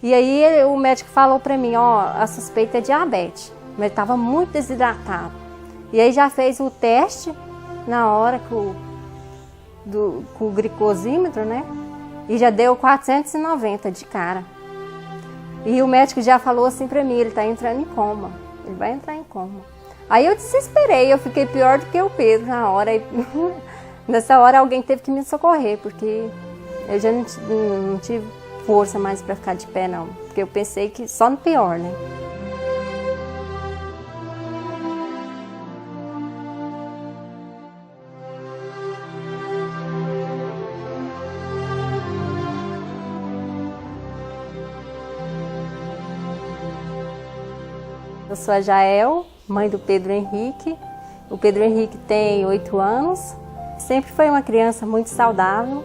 E aí o médico falou para mim, ó, a suspeita é diabetes, mas ele estava muito desidratado. E aí já fez o teste na hora com o glicosímetro, né? E já deu 490 de cara. E o médico já falou assim para mim, ele está entrando em coma, ele vai entrar em coma. Aí eu desesperei, eu fiquei pior do que o Pedro na hora. E nessa hora alguém teve que me socorrer, porque eu já não tive força mais para ficar de pé não, porque eu pensei que só no pior, né? Eu sou a Jael, mãe do Pedro Henrique. O Pedro Henrique tem 8 anos. Sempre foi uma criança muito saudável.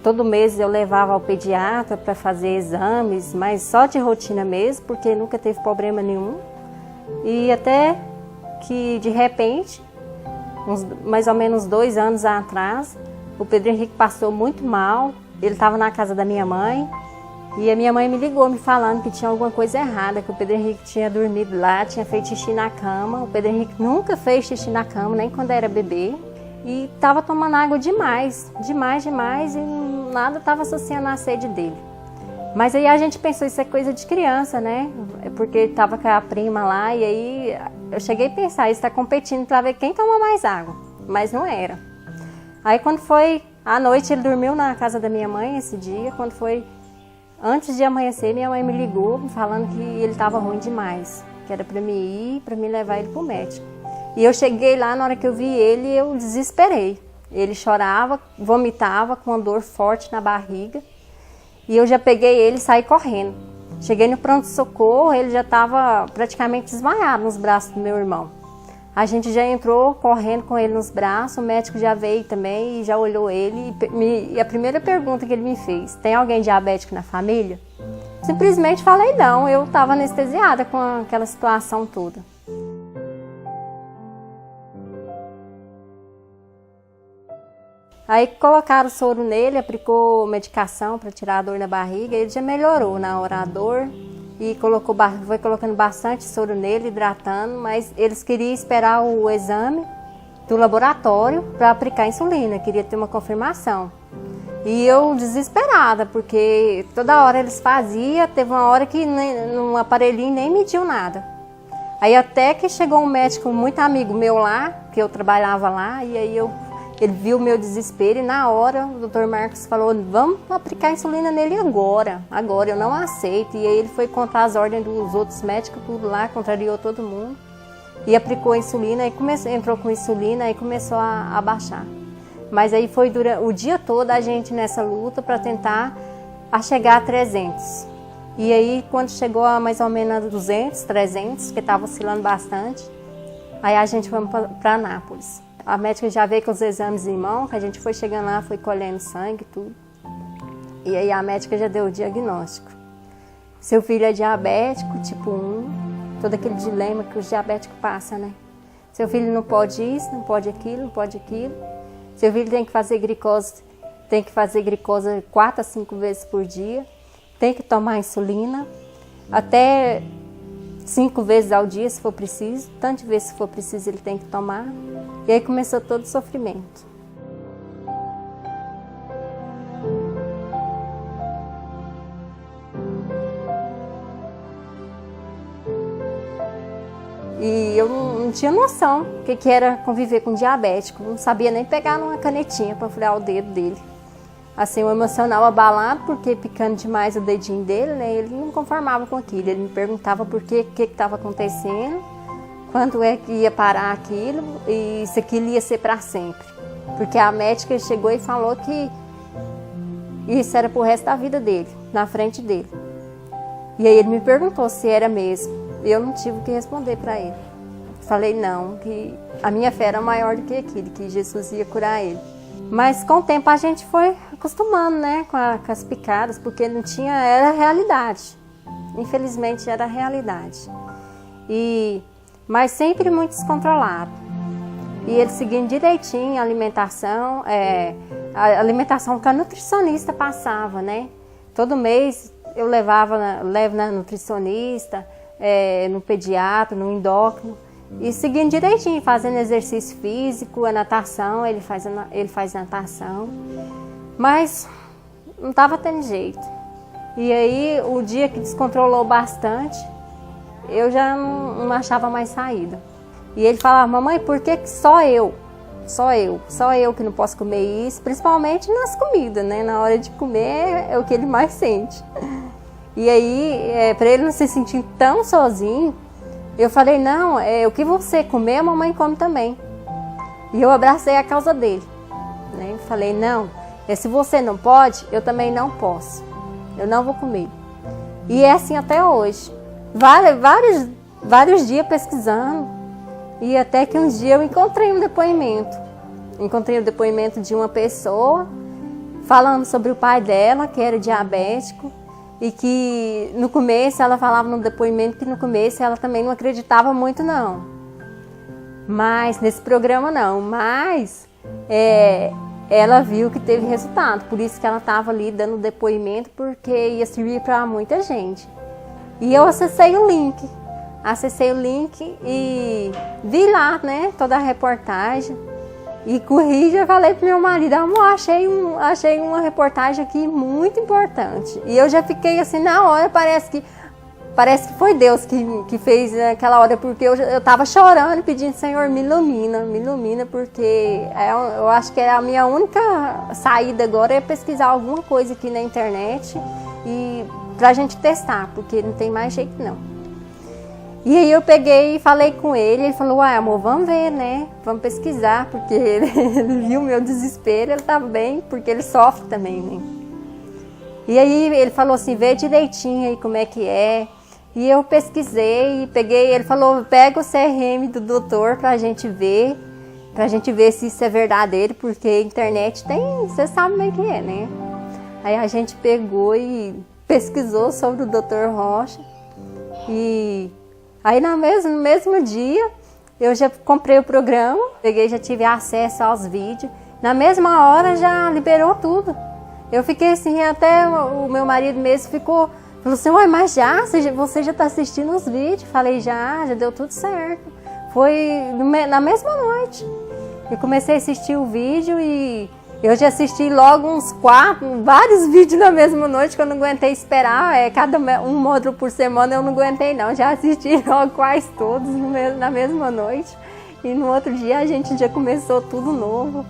Todo mês eu levava ao pediatra para fazer exames, mas só de rotina mesmo, porque nunca teve problema nenhum. E até que de repente, mais ou menos 2 anos atrás, o Pedro Henrique passou muito mal. Ele estava na casa da minha mãe. E a minha mãe me ligou me falando que tinha alguma coisa errada, que o Pedro Henrique tinha dormido lá, tinha feito xixi na cama. O Pedro Henrique nunca fez xixi na cama, nem quando era bebê. E estava tomando água demais, e nada estava associando à sede dele. Mas aí a gente pensou, isso é coisa de criança, né? Porque estava com a prima lá, e aí eu cheguei a pensar, isso está competindo para ver quem toma mais água. Mas não era. Aí quando foi à noite, ele dormiu na casa da minha mãe esse dia, quando foi... Antes de amanhecer, minha mãe me ligou falando que ele estava ruim demais, que era para mim ir, para me levar ele para o médico. E eu cheguei lá, na hora que eu vi ele, eu desesperei. Ele chorava, vomitava com uma dor forte na barriga. E eu já peguei ele e saí correndo. Cheguei no pronto-socorro, ele já estava praticamente desmaiado nos braços do meu irmão. A gente já entrou correndo com ele nos braços, o médico já veio também e já olhou ele. E a primeira pergunta que ele me fez, tem alguém diabético na família? Simplesmente falei não, eu estava anestesiada com aquela situação toda. Aí colocaram soro nele, aplicou medicação para tirar a dor na barriga, ele já melhorou na hora a dor. E foi colocando bastante soro nele, hidratando, mas eles queriam esperar o exame do laboratório para aplicar insulina, queria ter uma confirmação. E eu desesperada, porque toda hora eles faziam, teve uma hora que no aparelhinho nem mediu nada. Aí até que chegou um médico muito amigo meu lá, que eu trabalhava lá, e aí ele viu o meu desespero e na hora o Dr. Marcos falou, vamos aplicar insulina nele agora, eu não aceito. E aí ele foi contar as ordens dos outros médicos, tudo lá, contrariou todo mundo. E aplicou a insulina, entrou com insulina e começou a baixar. Mas aí foi durante o dia todo a gente nessa luta para tentar chegar a 300. E aí quando chegou a mais ou menos a 200, 300, que estava oscilando bastante, aí a gente foi para Anápolis. A médica já veio com os exames em mão, que a gente foi chegando lá, foi colhendo sangue e tudo. E aí a médica já deu o diagnóstico. Seu filho é diabético, tipo 1, todo aquele dilema que os diabéticos passam, né? Seu filho não pode isso, não pode aquilo, não pode aquilo. Seu filho tem que fazer glicose 4 a 5 vezes por dia. Tem que tomar insulina, até 5 vezes ao dia, se for preciso. Tantas vezes se for preciso, ele tem que tomar. E aí começou todo o sofrimento. E eu não tinha noção do que era conviver com diabético. Não sabia nem pegar numa canetinha para furar o dedo dele. Assim, o emocional abalado, porque picando demais o dedinho dele, né? Ele não conformava com aquilo. Ele me perguntava por que estava acontecendo, quando é que ia parar aquilo e se aquilo ia ser para sempre. Porque a médica chegou e falou que isso era pro resto da vida dele, na frente dele. E aí ele me perguntou se era mesmo. E eu não tive o que responder para ele. Falei não, que a minha fé era maior do que aquilo, que Jesus ia curar ele. Mas com o tempo a gente foi acostumando, né, com as picadas, porque não tinha, era a realidade. Infelizmente era a realidade. Mas sempre muito descontrolado. E ele seguindo direitinho a alimentação que a nutricionista passava, né? Todo mês eu levo na nutricionista, no pediatra, no endócrino, e seguindo direitinho, fazendo exercício físico, a natação, ele faz natação, mas não estava tendo jeito. E aí, o dia que descontrolou bastante, eu já não achava mais saída. E ele falava: mamãe, por que só eu que não posso comer isso? Principalmente nas comidas, né? Na hora de comer é o que ele mais sente. E aí, para ele não se sentir tão sozinho, eu falei: não, o que você comer, a mamãe come também. E eu abracei a causa dele, né? Falei: não, se você não pode, eu também não posso. Eu não vou comer. E é assim até hoje. Vários dias pesquisando. E até que um dia eu encontrei um depoimento. Encontrei o depoimento de uma pessoa falando sobre o pai dela, que era diabético. E que no começo, ela falava no depoimento que no começo ela também não acreditava muito não. Mas nesse programa não. Mas ela viu que teve resultado. Por isso que ela estava ali dando depoimento, porque ia servir para muita gente. E eu acessei o link. E vi lá, né, toda a reportagem. E corri e já falei pro meu marido: amor, achei uma reportagem aqui muito importante. E eu já fiquei assim, na hora, parece que foi Deus que fez naquela hora, porque eu tava chorando, pedindo: Senhor, me ilumina, porque eu acho que a minha única saída agora é pesquisar alguma coisa aqui na internet e pra gente testar, porque não tem mais jeito não. E aí eu peguei e falei com ele falou: uai, amor, vamos ver, né? Vamos pesquisar, porque ele viu o meu desespero, ele tá bem, porque ele sofre também, né? E aí ele falou assim: vê direitinho aí como é que é. E eu pesquisei e peguei, ele falou: pega o CRM do doutor pra gente ver se isso é verdadeiro, porque a internet tem, você sabe como é que é, né? Aí a gente pegou e pesquisou sobre o Dr. Rocha e aí no mesmo dia eu já comprei o programa, já tive acesso aos vídeos. Na mesma hora já liberou tudo. Eu fiquei assim, até o meu marido mesmo falou assim: uai, mas você já está assistindo os vídeos? Falei: já deu tudo certo. Foi na mesma noite. Eu comecei a assistir o vídeo e eu já assisti logo vários vídeos na mesma noite, que eu não aguentei esperar. Cada um módulo por semana eu não aguentei não. Já assisti logo quase todos na mesma noite. E no outro dia a gente já começou tudo novo.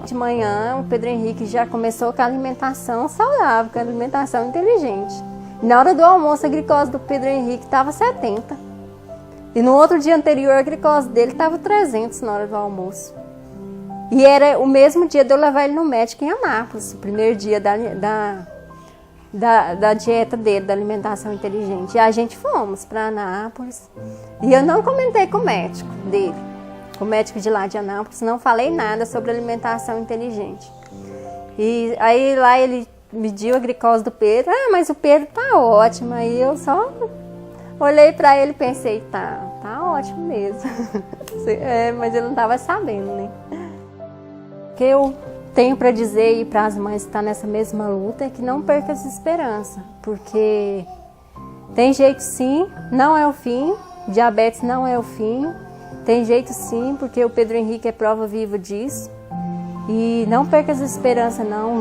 De manhã o Pedro Henrique já começou com a alimentação saudável, com a alimentação inteligente. Na hora do almoço a glicose do Pedro Henrique estava 70. E no outro dia anterior a glicose dele estava 300 na hora do almoço. E era o mesmo dia de eu levar ele no médico em Anápolis, o primeiro dia da dieta dele, da alimentação inteligente. E a gente fomos para Anápolis. E eu não comentei com o médico dele, com o médico de lá de Anápolis, não falei nada sobre alimentação inteligente. E aí lá ele mediu a glicose do Pedro. Ah, mas o Pedro tá ótimo. Aí eu só olhei para ele e pensei: tá ótimo mesmo. Mas ele não estava sabendo, né? O que eu tenho para dizer aí para as mães que estão nessa mesma luta é que não perca essa esperança, porque tem jeito sim, não é o fim, diabetes não é o fim, tem jeito sim, porque o Pedro Henrique é prova viva disso. E não perca essa esperança não,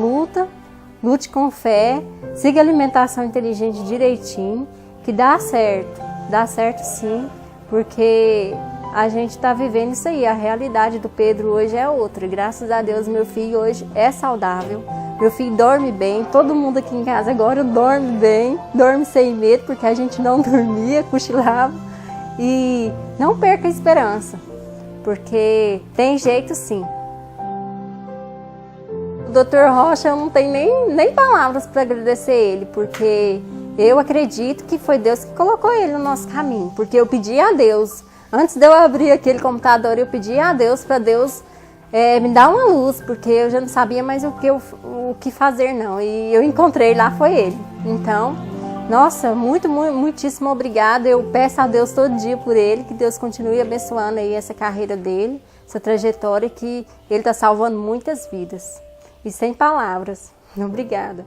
lute com fé, siga a alimentação inteligente direitinho, que dá certo sim, porque a gente está vivendo isso aí, a realidade do Pedro hoje é outra. Graças a Deus meu filho hoje é saudável, meu filho dorme bem, todo mundo aqui em casa agora dorme bem, dorme sem medo, porque a gente não dormia, cochilava. E não perca a esperança, porque tem jeito sim. O Dr. Rocha, eu não tenho nem palavras para agradecer ele, porque eu acredito que foi Deus que colocou ele no nosso caminho, porque eu pedi a Deus. Antes de eu abrir aquele computador, eu pedi a Deus para Deus me dar uma luz, porque eu já não sabia mais o que fazer não. E eu encontrei lá, foi ele. Então, nossa, muitíssimo obrigada. Eu peço a Deus todo dia por ele, que Deus continue abençoando aí essa carreira dele, essa trajetória, que ele está salvando muitas vidas. E sem palavras. Obrigada.